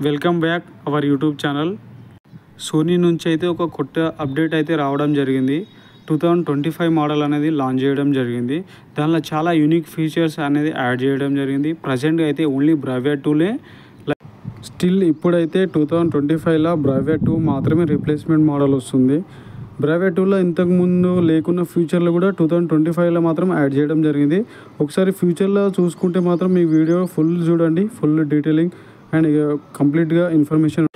Welcome back our YouTube channel. Sony నుంచి అయితే ఒక కొత్త అప్డేట్ అయితే రావడం జరిగింది. 2025 మోడల్ అనేది లాంచ్ చేయడం జరిగింది. దానిలో చాలా యూనిక్ ఫీచర్స్ అనేది యాడ్ చేయడం జరిగింది. ప్రజెంట్గా అయితే ఓన్లీ బ్రావియా 2లే స్టిల్ ఇప్పుడైతే 2025లో బ్రావియా 2 మాత్రమే రీప్లేస్మెంట్ మోడల్ వస్తుంది. బ్రావియా 2లో ఇంతకుముందు లేకున్న ఫ్యూచర్లో కూడా 2025లో మాత్రం యాడ్ చేయడం జరిగింది. ఒకసారి ఫ్యూచర్లో చూసుకుంటే మాత్రం ఈ వీడియో ఫుల్ చూడండి, ఫుల్ డీటెయిలింగ్ అండ్ కంప్లీట్గా ఇన్ఫర్మేషన్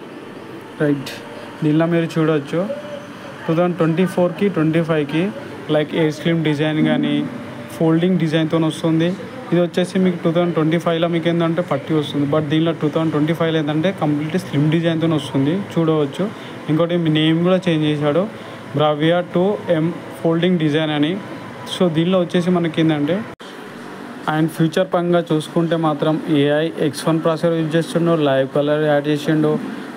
రైట్. దీనిలో మీరు చూడవచ్చు 2024కి 25కి లైక్ ఎయిర్ స్లిమ్ డిజైన్ కానీ ఫోల్డింగ్ డిజైన్తో వస్తుంది. ఇది వచ్చేసి మీకు 2025లో మీకు ఏంటంటే పట్టి వస్తుంది. బట్ దీనిలో 2025లో ఏంటంటే కంప్లీట్ స్లిమ్ డిజైన్తో వస్తుంది, చూడవచ్చు. ఇంకోటి నేమ్ కూడా చేంజ్ చేశాడు, బ్రావియా 2M ఫోల్డింగ్ డిజైన్ అని. సో దీనిలో వచ్చేసి మనకి ఏంటంటే అండ్ ఫ్యూచర్ పరంగా చూసుకుంటే మాత్రం AI X1 ప్రాసెసర్ యూజ్ చేస్తుండో, లైవ్ కలర్ యాడ్ చేసిండో,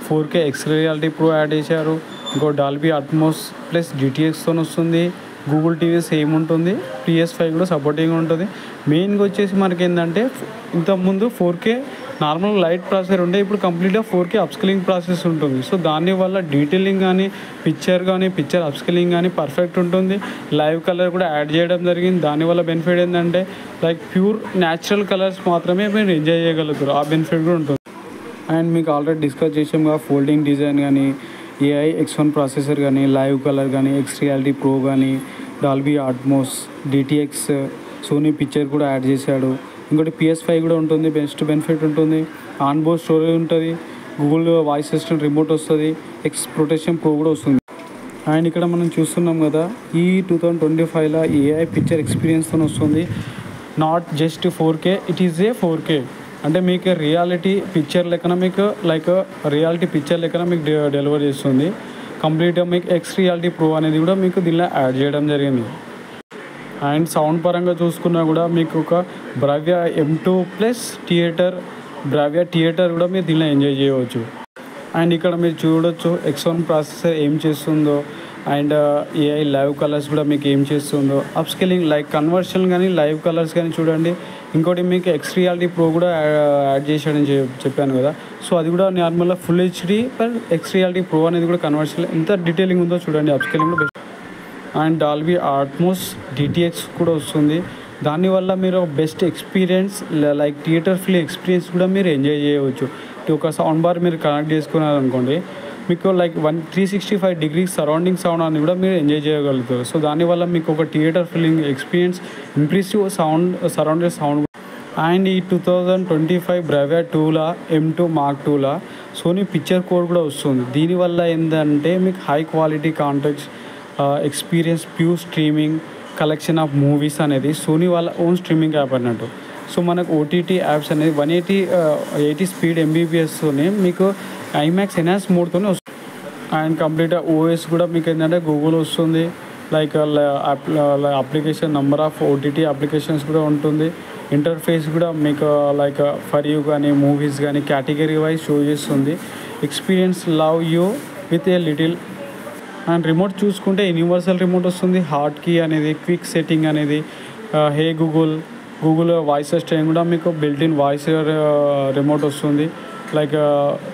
4K X reality pro add చేశారు. ఇంకో డాల్బీ అట్మోస్ ప్లస్ GTXతో వస్తుంది. గూగుల్ టీవీ సేమ్ ఉంటుంది, PS5 కూడా సపోర్టింగ్ ఉంటుంది. మెయిన్గా వచ్చేసి మనకి ఏంటంటే ఇంతకుముందు 4K నార్మల్ లైట్ ప్రాసెసర్ ఉండే, ఇప్పుడు కంప్లీట్గా 4K అప్స్కేలింగ్ ప్రాసెస్ ఉంటుంది. సో దానివల్ల డీటెయిలింగ్ కానీ పిక్చర్ అప్స్కేలింగ్ కానీ పర్ఫెక్ట్ ఉంటుంది. లైవ్ కలర్ కూడా యాడ్ చేయడం జరిగింది. దానివల్ల బెనిఫిట్ ఏంటంటే లైక్ ప్యూర్ న్యాచురల్ కలర్స్ మాత్రమే మీరు ఎంజాయ్ చేయగలుగుతారు, ఆ బెనిఫిట్ కూడా ఉంటుంది. అండ్ మీకు ఆల్రెడీ డిస్కస్ చేసాం ఫోల్డింగ్ డిజైన్ కానీ, AI X1 ప్రాసెసర్ కానీ, లైవ్ కలర్ కానీ, ఎక్స్ రియాలిటీ ప్రో కానీ, Dolby Atmos, DTX, Sony picture కూడా యాడ్ చేశాడు. ఇంకోటి PS5 కూడా ఉంటుంది, బెస్ట్ బెనిఫిట్ ఉంటుంది. ఆన్ బోర్డ్ స్టోరేజ్ ఉంటుంది, గూగుల్ వాయిస్ అసిస్టెంట్ రిమోట్ వస్తుంది, ఎక్స్ ప్రొటెక్షన్ ప్రో కూడా వస్తుంది. అండ్ ఇక్కడ మనం చూస్తున్నాం కదా, ఈ 2025లో AI పిక్చర్ ఎక్స్పీరియన్స్తో వస్తుంది. Not just 4K, it is a 4K. అంటే మీకు రియాలిటీ పిక్చర్ లెక్కన మీకు రియాలిటీ పిక్చర్ లెక్కన మీకు డెలివర్ చేస్తుంది. కంప్లీట్గా మీకు ఎక్స్ రియాలిటీ ప్రో అనేది కూడా మీకు దీనిలో యాడ్ చేయడం జరిగింది. అండ్ సౌండ్ పరంగా చూసుకున్నా కూడా మీకు ఒక Bravia M2 plus Bravia theatre కూడా మీరు దీనిలో ఎంజాయ్ చేయవచ్చు. అండ్ ఇక్కడ మీరు చూడొచ్చు X1 ప్రాసెసర్ ఏం చేస్తుందో, అండ్ AI లైవ్ కలర్స్ కూడా మీకు ఏం చేస్తుందో, అప్స్కేలింగ్ లైక్ కన్వర్షన్ కానీ లైవ్ కలర్స్ కానీ చూడండి. ఇంకోటి మీకు ఎక్స్ రియాలిటీ ప్రో కూడా యాడ్ చేశాడని చెప్పాను కదా. సో అది కూడా నార్మల్గా full HD per X reality pro అనేది కూడా కన్వర్షన్ ఎంత డీటెయిలింగ్ ఉందో చూడండి, అప్స్కేలింగ్ కూడా best. And Dolby Atmos DTX కూడా వస్తుంది. దానివల్ల మీరు best experience like theatre feel experience కూడా మీరు ఎంజాయ్ చేయవచ్చు. ఒక సౌండ్ బార్ మీరు కనెక్ట్ చేసుకున్నారనుకోండి, మీకు లైక్ 365 డిగ్రీస్ సరౌండింగ్ సౌండ్ అని కూడా మీరు ఎంజాయ్ చేయగలుగుతారు. సో దానివల్ల మీకు ఒక theatre feeling experience, impressive surrounded sound. And ఈ 2025 బ్రావియా 2లో M2 Mark 2లో సోనీ పిక్చర్ కోడ్ కూడా వస్తుంది. దీనివల్ల ఏంటంటే మీకు high quality context experience, pure streaming collection of movies అనేది సోనీ వాళ్ళ ఓన్ స్ట్రీమింగ్ యాప్ అన్నట్టు. సో మనకు OTT యాప్స్ అనేది 180 స్పీడ్ MBPSతోనే మీకు IMAX ఎన్హాన్స్ మోడ్తోనే వస్తుంది. అండ్ కంప్లీట్గా OS కూడా మీకు ఏంటంటే గూగుల్ వస్తుంది. Like application number of OTT applications కూడా ఉంటుంది. ఇంటర్ఫేస్ కూడా మీకు లైక్ ఫర్ యూ కానీ మూవీస్ కానీ కేటగిరీ వైజ్ షో చేస్తుంది. Experience love you with a little. And remote చూసుకుంటే యూనివర్సల్ రిమోట్ వస్తుంది. హాట్ కీ అనేది, క్విక్ సెట్టింగ్ అనేది, హే గూగుల్ వాయిస్ అసిస్టెంట్ కూడా మీకు బిల్ట్-ఇన్ వాయిస్ రిమోట్ వస్తుంది. లైక్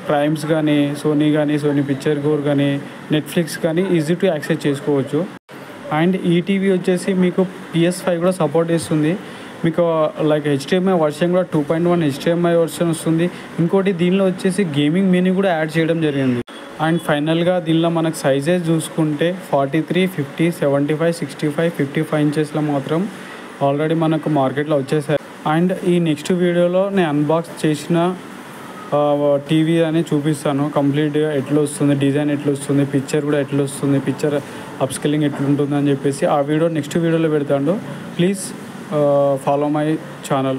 ప్రైమ్స్ కానీ, సోనీ పిక్చర్ గోర్ కానీ, నెట్ఫ్లిక్స్ కానీ ఈజీ టు యాక్సెస్ చేసుకోవచ్చు. అండ్ ఈటీవీ వచ్చేసి మీకు PS5 కూడా సపోర్ట్ చేస్తుంది. మీకు లైక్ HDMI వర్షన్ కూడా 2.1 HDMI వర్షన్ వస్తుంది. ఇంకోటి దీనిలో వచ్చేసి గేమింగ్ మెనూ కూడా యాడ్ చేయడం జరిగింది. అండ్ ఫైనల్గా దీనిలో మనకు సైజెస్ చూసుకుంటే 43, 50, 75, 65, 55 ఇంచెస్లో మాత్రం ఆల్రెడీ మనకు మార్కెట్లో వచ్చేసాయి. అండ్ ఈ నెక్స్ట్ వీడియోలో నేను అన్బాక్స్ చేసిన టీవీ అని చూపిస్తాను, కంప్లీట్గా ఎట్లా వస్తుంది, డిజైన్ ఎట్లా వస్తుంది, పిక్చర్ కూడా ఎట్లా వస్తుంది, పిక్చర్ అప్స్కేలింగ్ ఎట్లుంటుంది అని చెప్పేసి ఆ వీడియో నెక్స్ట్ వీడియోలో పెడతాను. Please follow my channel.